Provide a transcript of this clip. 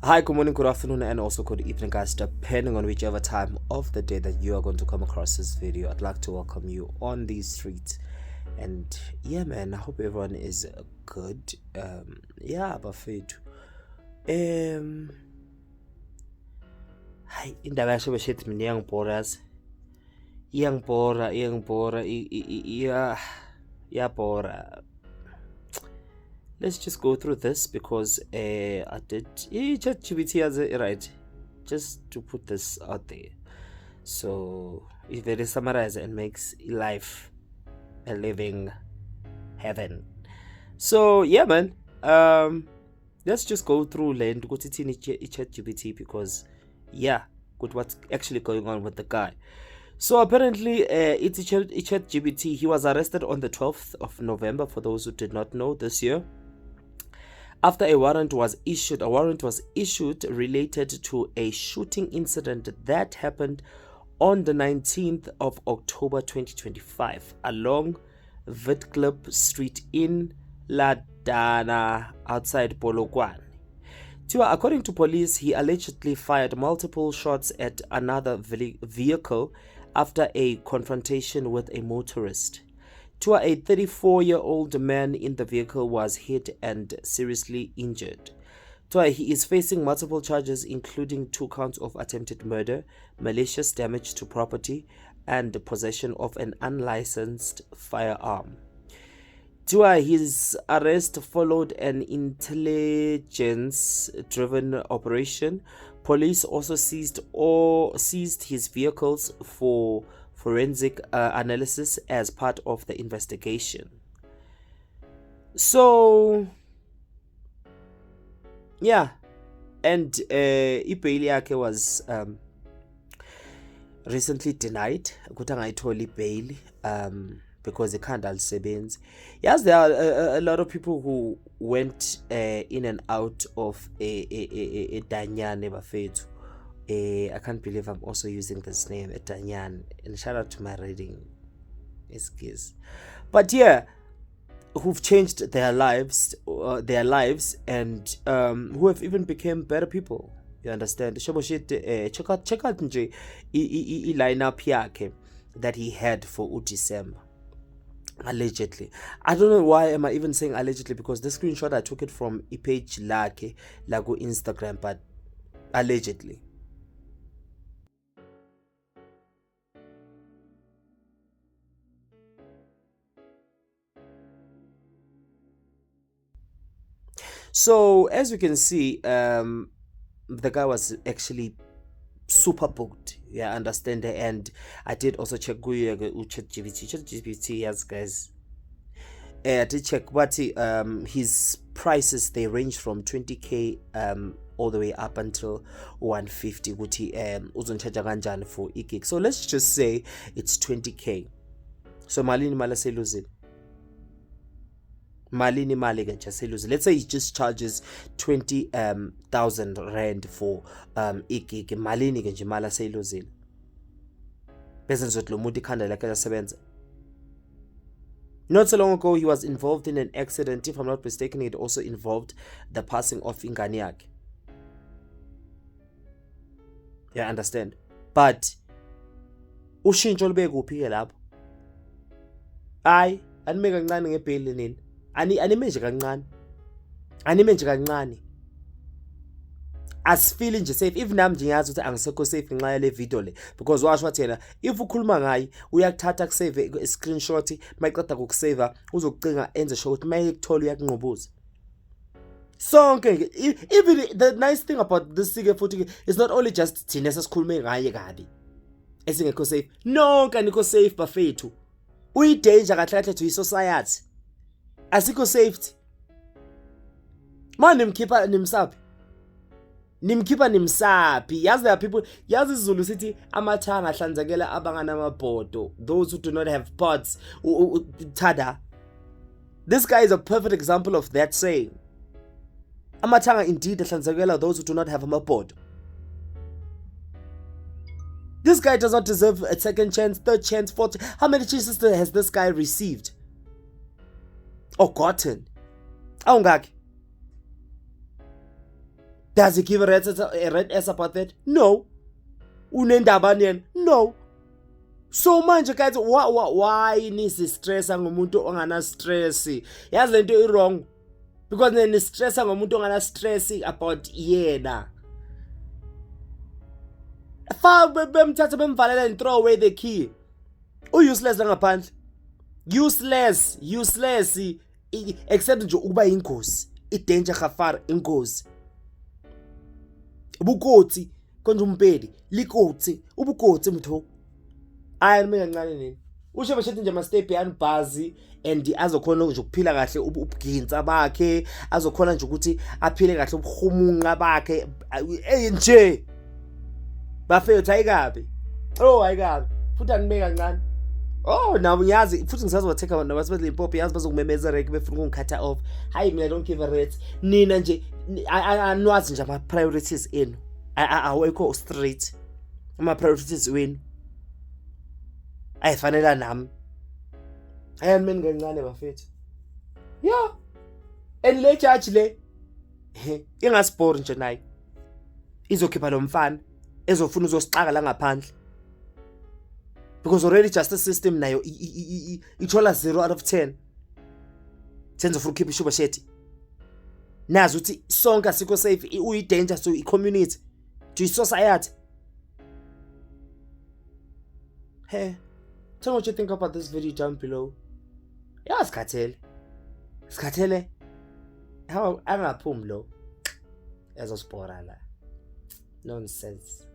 Hi, good morning, good afternoon, and also good evening, guys, depending on whichever time of the day that you are going to come across this video. I'd like to welcome you on these streets. And yeah, man, I hope everyone is good. Yeah, bafethu. Hayi, indaba yasho shethi mina iyangibhora yazi. Iyangibhora, iyabhora. Let's just go through this because I did ChatGPT has it right, just to put this out there. So it very summarizes and makes life a living heaven. So yeah, man. Let's just go through land go to ChatGPT because yeah, good what's actually going on with the guy. So apparently, it's ChatGPT. He was arrested on the 12th of November. For those who did not know, this year, after a warrant was issued related to a shooting incident that happened on the 19th of October 2025 along Witklip Street in Ladana outside Polokwane. According to police, he allegedly fired multiple shots at another vehicle after a confrontation with a motorist. A 34-year-old man in the vehicle was hit and seriously injured. He is facing multiple charges, including 2 counts of attempted murder, malicious damage to property, and possession of an unlicensed firearm. His arrest followed an intelligence-driven operation. Police also seized his vehicles for forensic analysis as part of the investigation. So yeah, and ibail yakhe was recently denied ukuthi angayitholi ibail because ikhanda alisebenzi. Yes, there are a lot of people who went in and out of a Danyane bafethu. I can't believe I'm also using this name, Etanyan, and shout out to my reading skills. But yeah, who've changed their lives, and who have even become better people. You understand? Check out nje lineup yakhe that he had for December. Allegedly. I don't know why am I even saying allegedly, because the screenshot I took it from a page lakhe lago Instagram, but allegedly. So as you can see, the guy was actually super booked. Yeah, understand. And I did also check ChatGPT. Yes, guys. I did check what his prices, they range from 20k all the way up until 150 ukuthi uzonchaja kanjani for e-gig. So let's just say it's 20k. So malini mali seluzini. Malini mali ke nje seluzini. Let's say he just charges 20,000 rand for e-gig. Malini ke nje mali seluzini. Bese ngizothi lo muntu ikhanda lakhe lasebenza. Not so long ago, he was involved in an accident. If I'm not mistaken, it also involved the passing of ingane yakhe. Yeah, understand. But ushintsho lube kuphi ke lapho? Hayi, anime kancane ngebail nini? Anime nje kancane. Anime nje kancane. Asifeel nje safe. Even nami nje ngiyazi ukuthi angisekho safe ngenxa yale video le, because washo wathi yena if ukhuluma ngayi uyakuthatha kusave screenshot, mayiqeda ukusave uzokucinga enze sure ukuthi mayekuthola uyakunqubuza. Sonke even the nice thing about this sike futhi is not only just thina sesikhulume ngaye kabi esingekho safe. Nonke anikho safe bafethu. Uyidanger kahle kahle to society. Asikho safety. Manje nimkhipha nimsaphi? Nimkhipha nimsaphi? Yazi there are people, yazi isiZulu sithi amathanga ahlanzekela abangana amabhodo, those who do not have pots. Tada. This guy is a perfect example of that saying. Amathanga indeed ahlanzekela those who do not have amabhodo. This guy does not deserve a second chance, third chance, fourth. How many chances has this guy received or gotten? Awungaki. Does he give a red ass about that? No. Unendaba yena? No. So manje guys, why nisi stress ngomuntu ongana stress? Yazi lento i wrong. Because then stress ngomuntu ongana stress about yena. Fa bemthatha bemvalela and throw away the key. Useless ngaphandle. Useless except nje ukuba ingozi. I-danger khafar ingozi. Ubukoti konje umpedi likoti ubukoti mtho. Hayi mina kancane nini. Usho bashethi nje ma-step yanibhazi and azokhona nje ukuphila kahle ubuginsa bakhe, azokhona nje ukuthi aphile kahle ubuhumunqa bakhe nje. Bafethu ayikabi. Oh ayikabi. Futhi anime kancane. Oh nawo ngiyazi futhi ngisazowatheka abantu basebenzile impop yazi bazokumemeza rek befuna ukungikhatha off. Hayi mina don't give a rat. Nina nje anwazi nje ama priorities enu. Awekho straight. Ama priorities wenu. Ayifanele nami. Ayani mina kancane bafethu. Yeah. And le judge le ingasibhori nje naye. Izokhipha lo mfana ezofuna uzosixaka la ngaphandle. Because already justice system nayo ithola 0 out of 10. Senzo for keep ishuba shethi. Nazi uthi sonke asikho safe uyi danger to i community, to i society. Hey, tell me what you think about this video down below. Yeah, Skathele. How angaphumi lo. Ezospora la. Nonsense.